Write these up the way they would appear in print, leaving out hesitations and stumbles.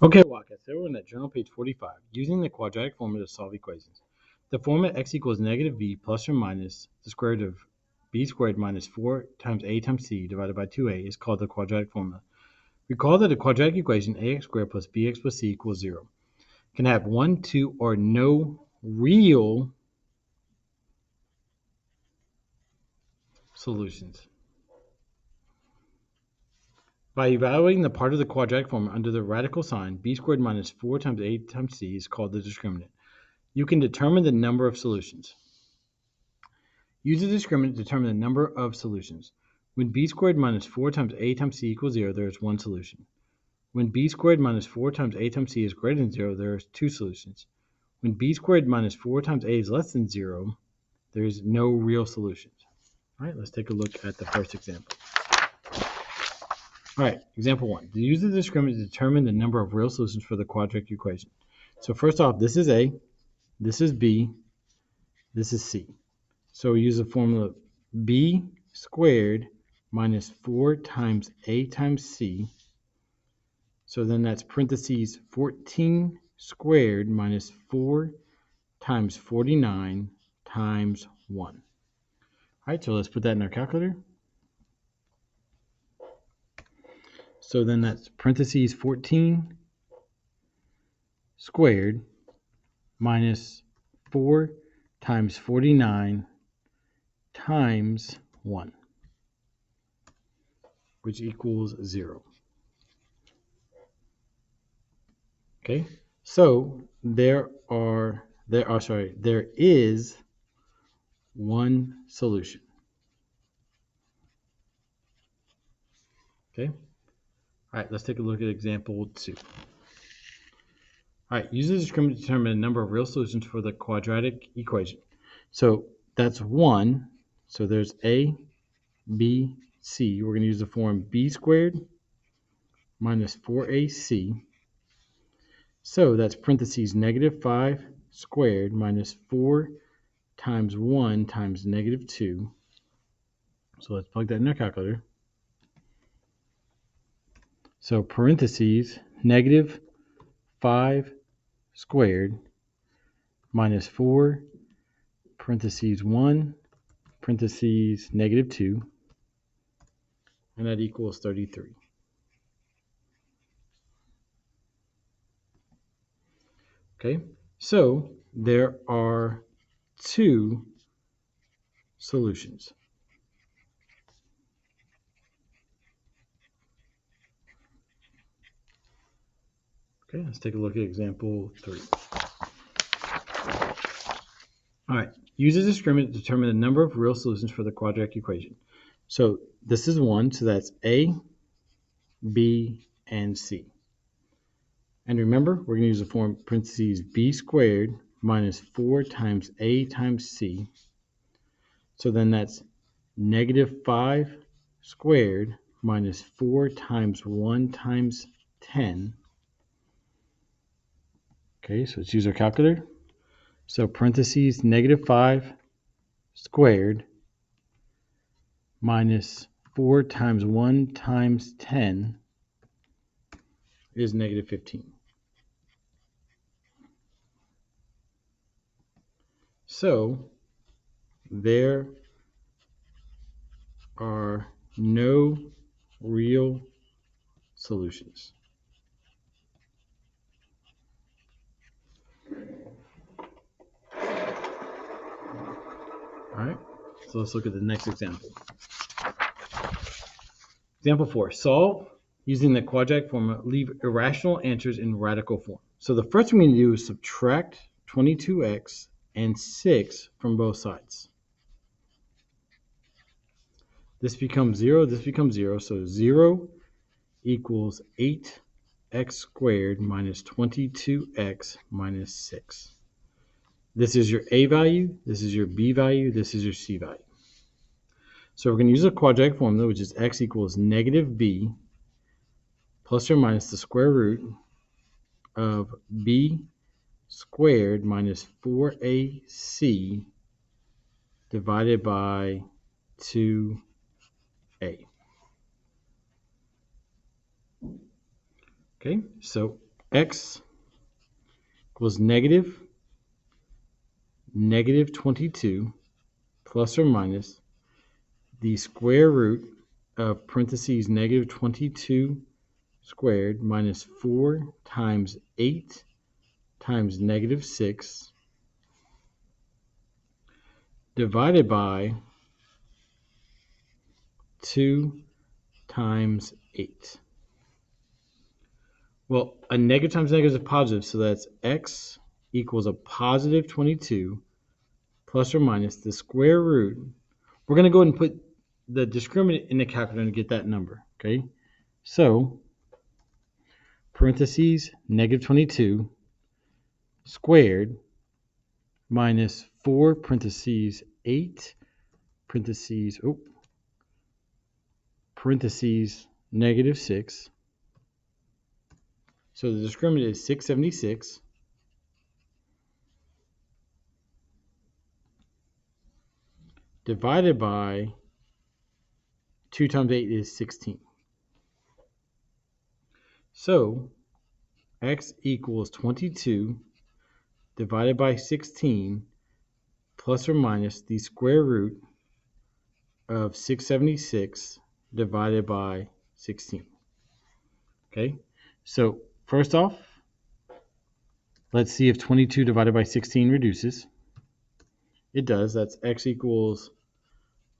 Okay, Waka, so we're in that journal page 45, using the quadratic formula to solve equations. The formula x equals negative b plus or minus the square root of b squared minus 4 times a times c divided by 2a is called the quadratic formula. Recall that a quadratic equation ax squared plus bx plus c equals 0 can have 1, 2, or no real solutions. By evaluating the part of the quadratic formula under the radical sign, b squared minus 4 times a times c is called the discriminant. You can determine the number of solutions. Use the discriminant to determine the number of solutions. When b squared minus 4 times a times c equals 0, there is one solution. When b squared minus 4 times a times c is greater than 0, there are two solutions. When b squared minus 4 times a is less than 0, there is no real solutions. All right, let's take a look at the first example. All right, example 1. Use the discriminant to determine the number of real solutions for the quadratic equation. So first off, this is a, this is b, this is c. So we use the formula b squared minus 4 times a times c. So then that's parentheses 14 squared minus 4 times 49 times 1. All right, so let's put that in our calculator. So then that's parentheses 14 squared minus 4 times 49 times 1, which equals 0. Okay, so there is one solution. Okay, all right, let's take a look at example 2. All right, use the discriminant to determine the number of real solutions for the quadratic equation. So that's 1. So there's a, b, c. We're going to use the form b squared minus 4ac. So that's parentheses negative 5 squared minus 4 times 1 times negative 2. So let's plug that in our calculator. So parentheses negative 5 squared minus 4 parentheses 1 parentheses negative 2, and that equals 33. Okay, so there are two solutions. Okay, let's take a look at example 3. All right, use a discriminant to determine the number of real solutions for the quadratic equation. So this is 1, so that's a, b, and c. And remember, we're going to use the form parentheses b squared minus 4 times a times c. So then that's negative 5 squared minus 4 times 1 times 10. Okay, so let's use our calculator. So parentheses negative 5 squared minus 4 times 1 times 10 is negative 15. So there are no real solutions. All right, so let's look at the next example. Example 4, solve using the quadratic formula, leave irrational answers in radical form. So the first thing we need to do is subtract 22x and 6 from both sides. This becomes 0, this becomes 0, so 0 equals 8x squared minus 22x minus 6. This is your a value, this is your b value, this is your c value. So we're going to use a quadratic formula, which is x equals negative b plus or minus the square root of b squared minus 4ac divided by 2a. Okay, so x equals negative 22 plus or minus the square root of parentheses negative 22 squared minus 4 times 8 times negative 6 divided by 2 times 8. Well, a negative times negative is a positive, so that's x equals a positive 22 plus or minus the square root. We're going to go ahead and put the discriminant in the calculator to get that number, okay? So, parentheses, negative 22 squared minus 4 parentheses 8 parentheses negative 6. So the discriminant is 676 divided by 2 times 8 is 16. So x equals 22 divided by 16 plus or minus the square root of 676 divided by 16. Okay, so first off, let's see if 22 divided by 16 reduces. It does. That's x equals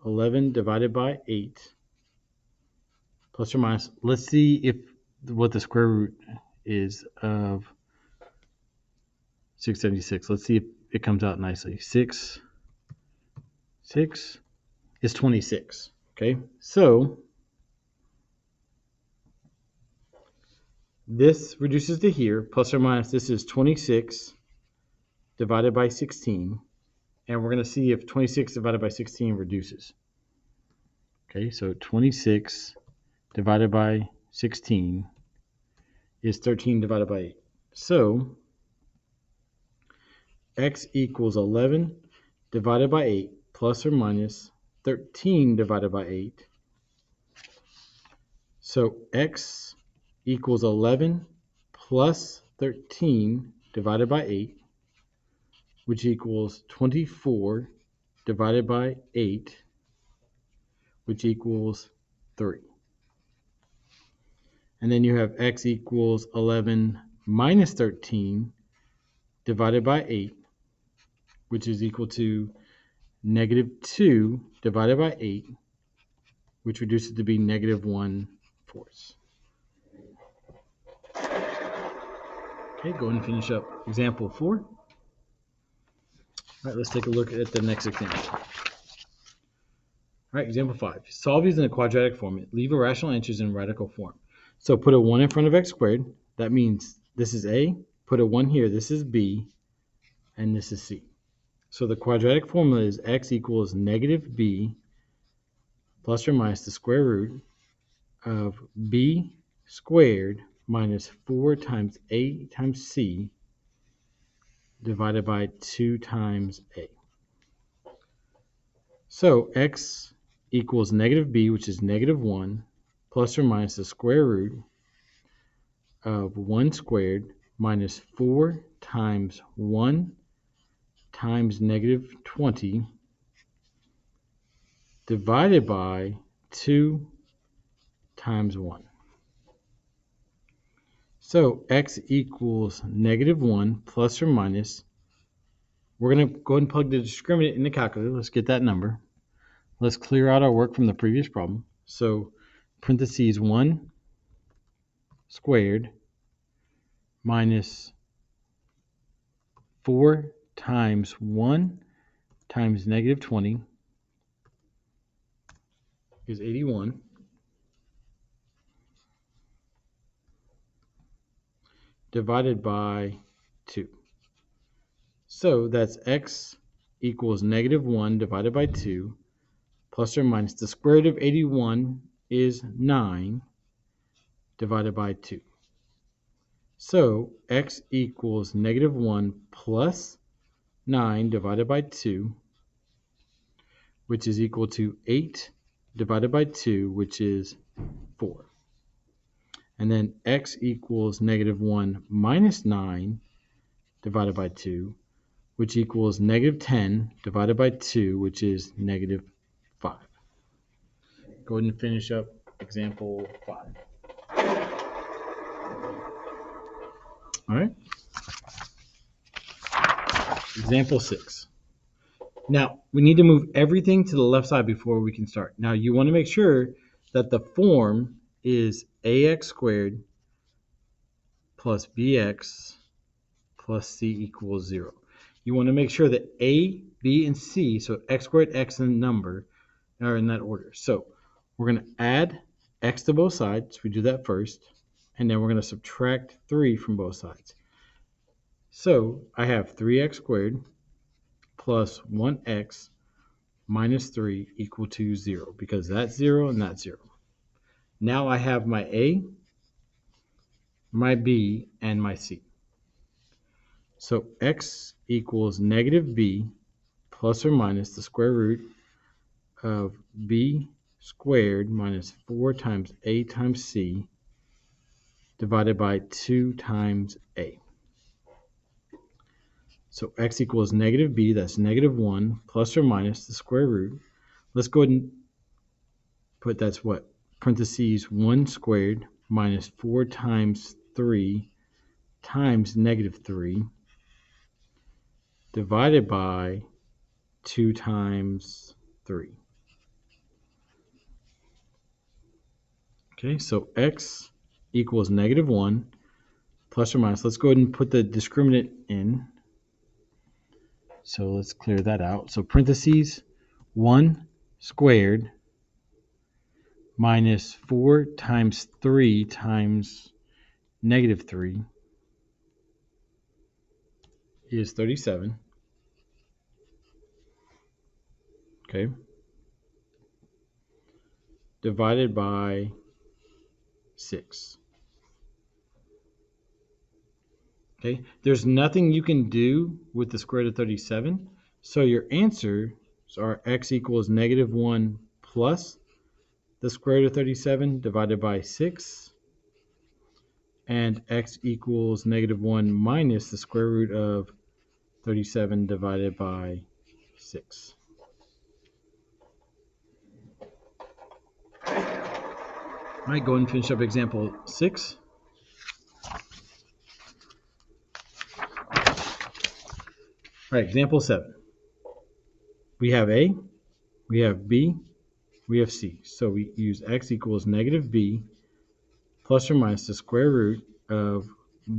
11 divided by 8 plus or minus. Let's see if what the square root is of 676. Let's see if it comes out nicely. 6 is 26. Okay, so this reduces to here, plus or minus this is 26 divided by 16. And we're going to see if 26 divided by 16 reduces. Okay, so 26 divided by 16 is 13 divided by 8. So x equals 11 divided by 8 plus or minus 13 divided by 8. So x equals 11 plus 13 divided by 8, which equals 24 divided by 8, which equals 3. And then you have x equals 11 minus 13 divided by 8, which is equal to negative 2 divided by 8, which reduces to be negative 1/4. Okay, go ahead and finish up example 4. All right, let's take a look at the next example. All right, example 5. Solve these in a quadratic form. Leave irrational answers in radical form. So put a 1 in front of x squared. That means this is A. Put a 1 here. This is B. And this is C. So the quadratic formula is x equals negative b plus or minus the square root of b squared minus 4 times a times c divided by 2 times a. So x equals negative b, which is negative 1, plus or minus the square root of 1 squared minus 4 times 1 times negative 20 divided by 2 times 1. So x equals negative 1 plus or minus. We're going to go ahead and plug the discriminant in the calculator. Let's get that number. Let's clear out our work from the previous problem. So parentheses 1 squared minus 4 times 1 times negative 20 is 81. Divided by 2. So that's x equals negative 1 divided by 2 plus or minus the square root of 81 is 9 divided by 2. So x equals negative 1 plus 9 divided by 2, which is equal to 8 divided by 2, which is 4. And then x equals negative 1 minus 9 divided by 2, which equals negative 10 divided by 2, which is negative 5. Go ahead and finish up example 5. All right. Example 6. Now, we need to move everything to the left side before we can start. Now, you want to make sure that the form is ax squared plus bx plus c equals 0. You want to make sure that a, b, and c, so x squared, x, and number, are in that order. So we're going to add x to both sides. We do that first. And then we're going to subtract 3 from both sides. So I have 3x squared plus 1x minus 3 equal to 0, because that's 0 and that's 0. Now I have my a, my b, and my c. So x equals negative b plus or minus the square root of b squared minus 4 times a times c divided by 2 times a. So x equals negative b, that's negative 1, plus or minus the square root. Let's go ahead and put that's what? Parentheses 1 squared minus 4 times 3 times negative 3 divided by 2 times 3. Okay, so x equals negative 1 plus or minus. Let's go ahead and put the discriminant in. So let's clear that out. So parentheses 1 squared minus 4 times 3 times negative 3 is 37. Okay. Divided by 6. Okay. There's nothing you can do with the square root of 37. So your answers are x equals negative 1 plus the square root of 37 divided by 6. And x equals negative 1 minus the square root of 37 divided by 6. All right, go ahead and finish up example 6. All right, example 7. We have a, we have b, we have c. So we use x equals negative b plus or minus the square root of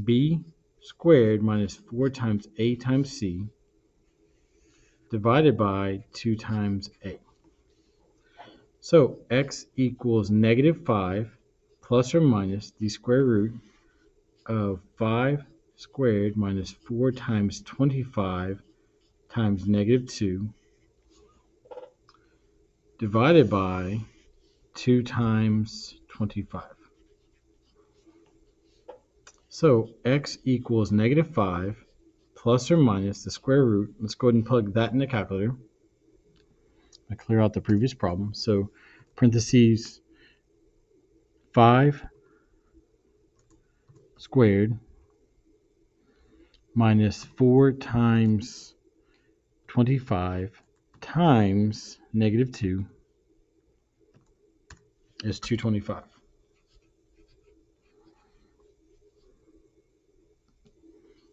b squared minus 4 times a times c divided by 2 times a. So x equals negative 5 plus or minus the square root of 5 squared minus 4 times 25 times negative 2 divided by 2 times 25. So x equals negative 5 plus or minus the square root. Let's go ahead and plug that in the calculator. I clear out the previous problem. So parentheses 5 squared minus 4 times 25 times negative 2 is 225.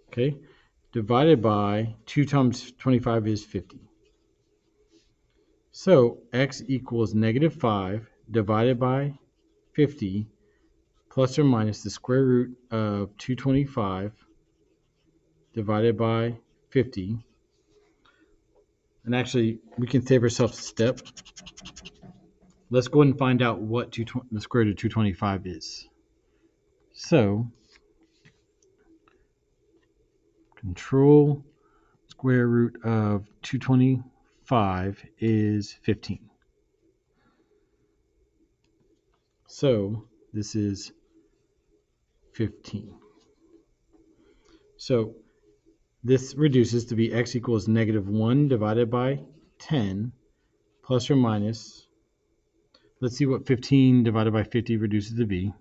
Okay, divided by 2 times 25 is 50. So x equals negative 5 divided by 50 plus or minus the square root of 225 divided by 50. And actually, we can save ourselves a step. Let's go ahead and find out what the square root of 225 is. So, control square root of 225 is 15. So, this is 15. So, this reduces to be x equals negative 1 divided by 10 plus or minus. Let's see what 15 divided by 50 reduces to be.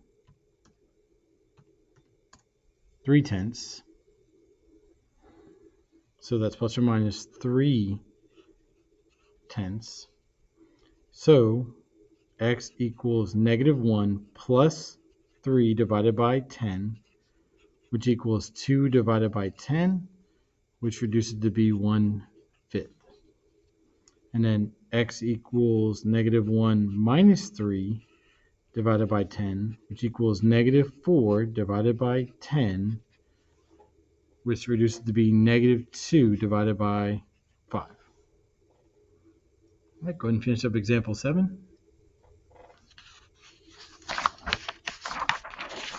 3/10. So that's plus or minus 3/10. So x equals -1 plus 3 divided by 10, which equals 2 divided by 10, which reduces to be 1/5. And then x equals -1 minus 3 divided by 10, which equals -4 divided by 10, which reduces to be -2 divided by 5. All right, go ahead and finish up example 7.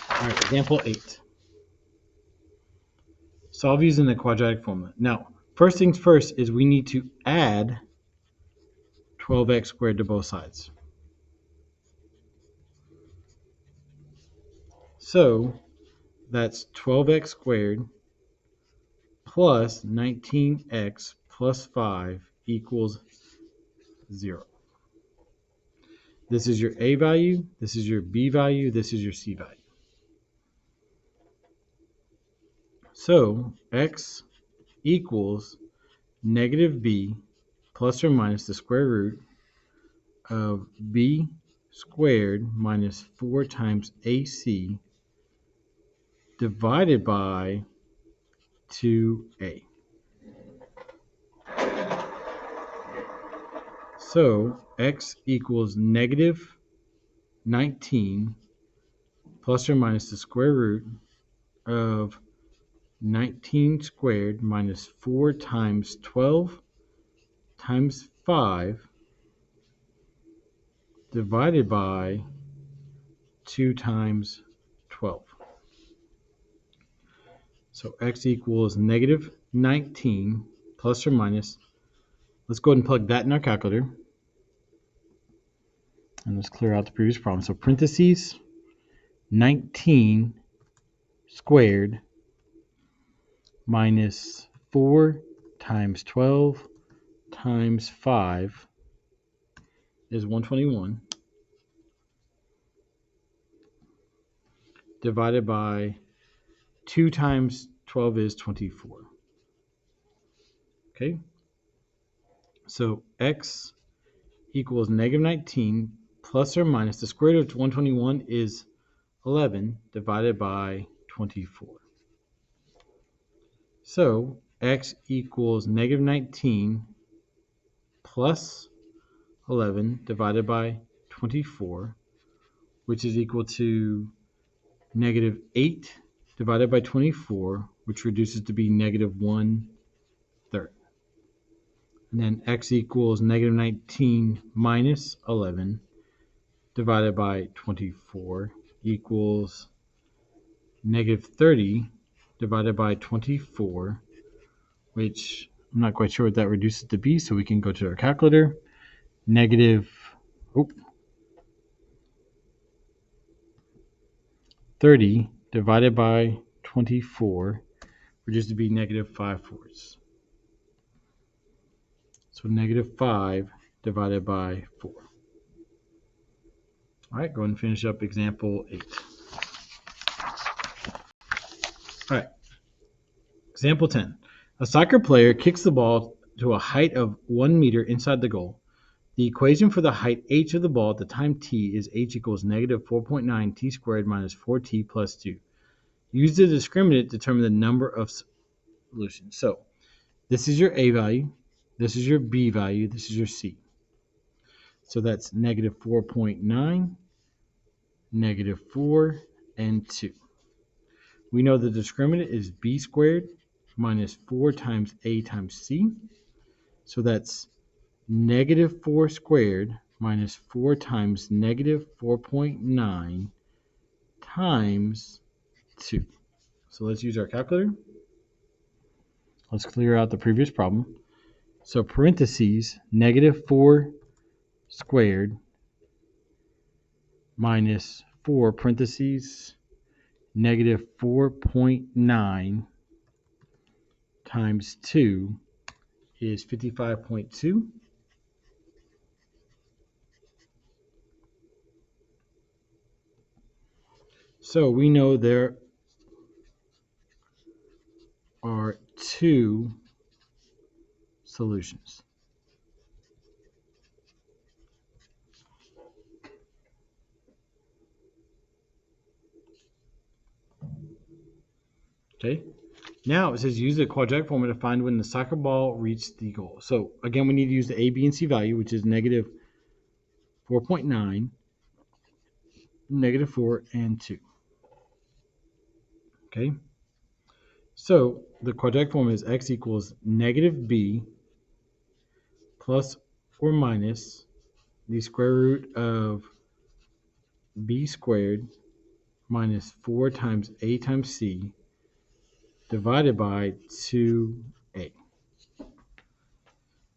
All right, example 8. Solve using the quadratic formula. Now, first things first is we need to add 12x squared to both sides. So that's 12x squared plus 19x plus 5 equals 0. This is your A value, this is your B value, this is your C value. So x equals -b plus or minus the square root of b squared minus 4 times AC divided by 2a. So x equals -19 plus or minus the square root of 19 squared minus 4 times 12 times 5 divided by 2 times 12. So x equals -19 plus or minus. Let's go ahead and plug that in our calculator. And let's clear out the previous problem. So parentheses 19 squared minus 4 times 12 times 5 is 121 divided by 2 times 12 is 24. Okay, so x equals -19 plus or minus the square root of 121 is 11 divided by 24. So x equals -19 plus 11 divided by 24, which is equal to -8 divided by 24, which reduces to be -1/3. And then x equals -19 minus 11 divided by 24 equals -30 divided by 24, which I'm not quite sure what that reduces to be, so we can go to our calculator. Negative 30 divided by 24 reduces to be -5/4. So -5 divided by 4. All right, go ahead and finish up example 8. All right, example 10. A soccer player kicks the ball to a height of 1 meter inside the goal. The equation for the height h of the ball at the time t is h equals -4.9 t squared minus 4t plus 2. Use the discriminant to determine the number of solutions. So this is your A value, this is your B value, this is your C. So that's -4.9, -4, and 2. We know the discriminant is b squared minus 4 times a times c. So that's -4 squared minus 4 times -4.9 times 2. So let's use our calculator. Let's clear out the previous problem. So parentheses, -4 squared minus 4 parentheses, -4.9 times 2 is 55.2. So we know there two solutions. Okay. Now it says use the quadratic formula to find when the soccer ball reached the goal. So again, we need to use the A, B, and C value, which is negative 4.9, negative 4, and 2. Okay. So the quadratic formula is x equals negative b plus or minus the square root of b squared minus 4 times a times c divided by 2a.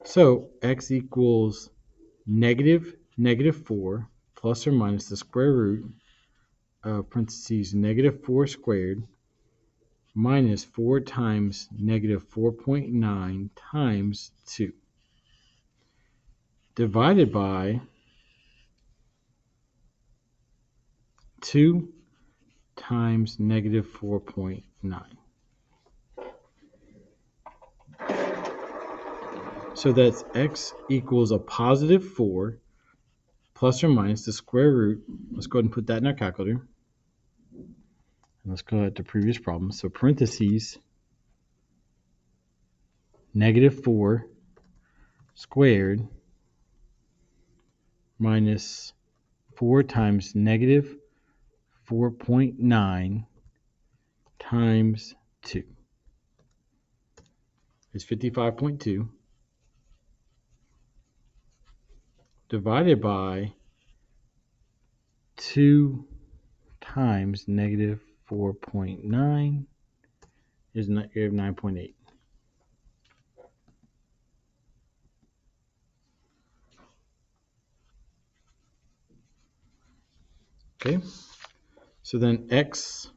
So x equals negative 4 plus or minus the square root of parentheses negative 4 squared minus 4 times negative 4.9 times 2 divided by 2 times negative 4.9. So that's x equals a positive 4 plus or minus the square root. Let's go ahead and put that in our calculator. And let's go ahead to previous problem. So parentheses negative 4 squared minus 4 times negative 4.9 times 2 is 55.2 divided by 2 times negative 4.9 is negative 9.8. Okay, so then x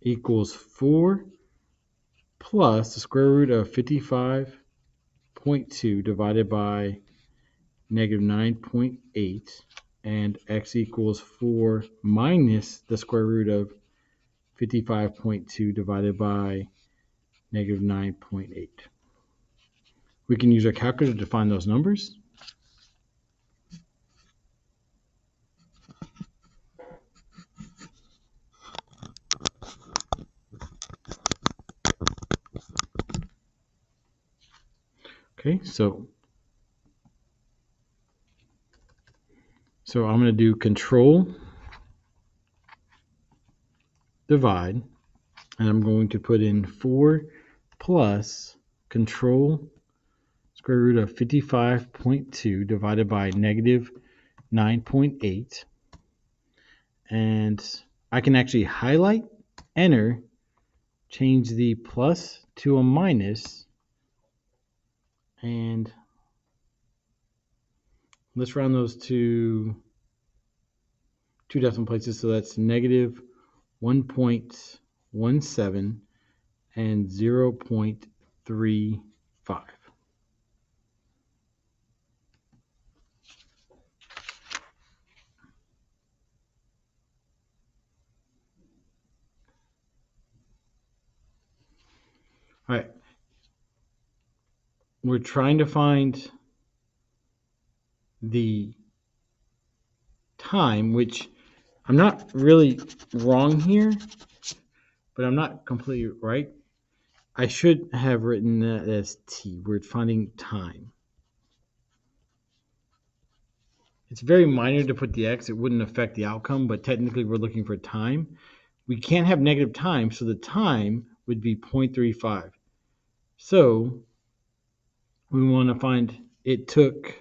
equals 4 plus the square root of 55.2 divided by negative 9.8, and x equals 4 minus the square root of 55.2 divided by negative 9.8. We can use our calculator to find those numbers. Okay, so I'm going to do control divide, and I'm going to put in 4 plus control square root of 55.2 divided by negative 9.8. And I can actually highlight, enter, change the plus to a minus, and let's round those to two decimal places. So that's negative 1.17 and 0.35. All right. We're trying to find the time, which I'm not really wrong here, but I'm not completely right. I should have written that as t. We're finding time. It's very minor to put the x. It wouldn't affect the outcome, but technically we're looking for time. We can't have negative time, so the time would be 0.35. So we want to find it took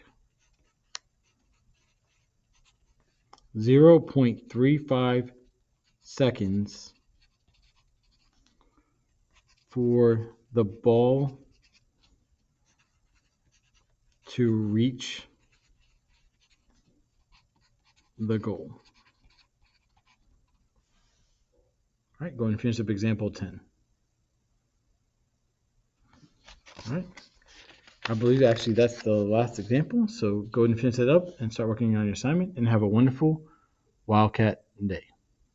0.35 seconds for the ball to reach the goal. All right, go ahead and finish up example 10. All right, I believe actually that's the last example. So go ahead and finish that up and start working on your assignment, and have a wonderful Wildcat day.